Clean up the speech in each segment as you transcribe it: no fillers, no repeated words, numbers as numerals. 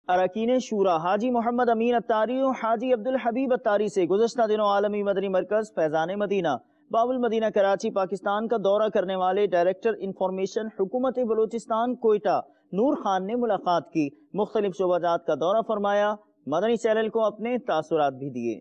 اراکین شورا حاجی محمد امین اتاری و حاجی عبدالحبیب اتاری سے گزشتہ دنوں عالمی مدنی مرکز فیضان مدینہ باب المدینہ کراچی پاکستان کا دورہ کرنے والے ڈائریکٹر انفارمیشن حکومت بلوچستان کوئٹہ نور خان نے ملاقات کی، مختلف شعبہ جات کا دورہ فرمایا، مدنی چینل کو اپنے تاثرات بھی دیے۔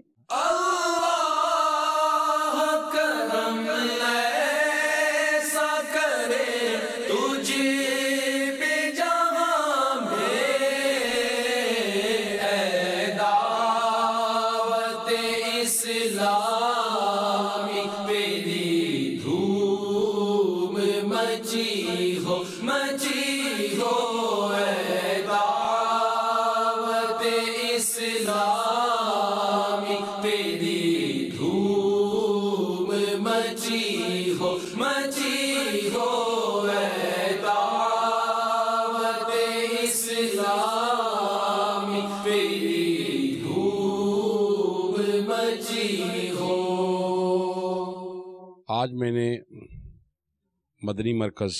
آج میں نے مدنی مرکز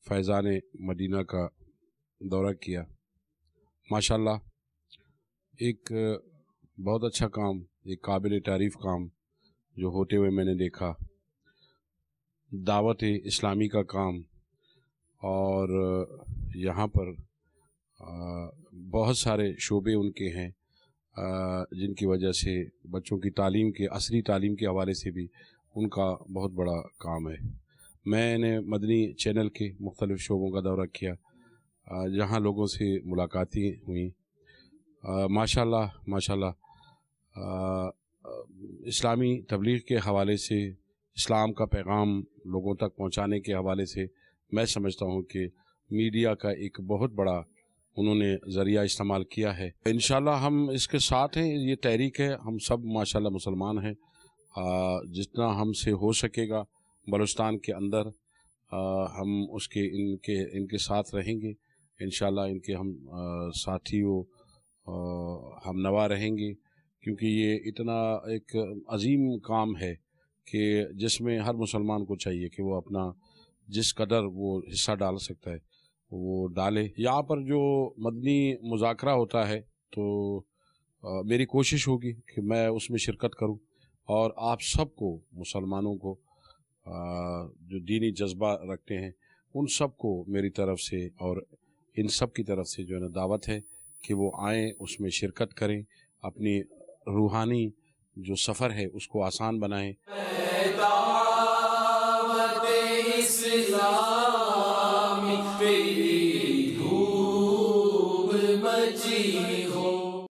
فیضان مدینہ کا دورہ کیا۔ ماشاءاللہ ایک بہت اچھا کام، ایک قابل تعریف کام جو ہوتے ہوئے میں نے دیکھا، دعوت اسلامی کا کام، اور یہاں پر بہت سارے شعبے ان کے ہیں جن کی وجہ سے بچوں کی تعلیم کے، عصری تعلیم کے حوالے سے بھی ان کا بہت بڑا کام ہے۔ میں نے مدنی چینل کے مختلف شعبوں کا دورہ کیا، جہاں لوگوں سے ملاقاتیں ہوئیں۔ ماشاءاللہ اسلامی تبلیغ کے حوالے سے، اسلام کا پیغام لوگوں تک پہنچانے کے حوالے سے میں سمجھتا ہوں کہ میڈیا کا ایک بہت بڑا انہوں نے ذریعہ استعمال کیا ہے۔ انشاءاللہ ہم اس کے ساتھ ہیں، یہ تحریک ہے، ہم سب ماشاءاللہ مسلمان ہیں، جتنا ہم سے ہو سکے گا بلوچستان کے اندر ہم ان کے ساتھ رہیں گے انشاءاللہ، ان کے ہم ساتھی و ہم نوا رہیں گے، کیونکہ یہ اتنا ایک عظیم کام ہے کہ جس میں ہر مسلمان کو چاہیے کہ وہ اپنا جس قدر وہ حصہ ڈال سکتا ہے وہ ڈالے۔ یہاں پر جو مدنی مذاکرہ ہوتا ہے تو میری کوشش ہوگی کہ میں اس میں شرکت کروں، اور آپ سب کو، مسلمانوں کو جو دینی جذبہ رکھتے ہیں، ان سب کو میری طرف سے اور ان سب کی طرف سے جو ہے نا دعوت ہے کہ وہ آئیں، اس میں شرکت کریں، اپنی روحانی جو سفر ہے اس کو آسان بنائیں۔ اسلامی پہ دھوم مچی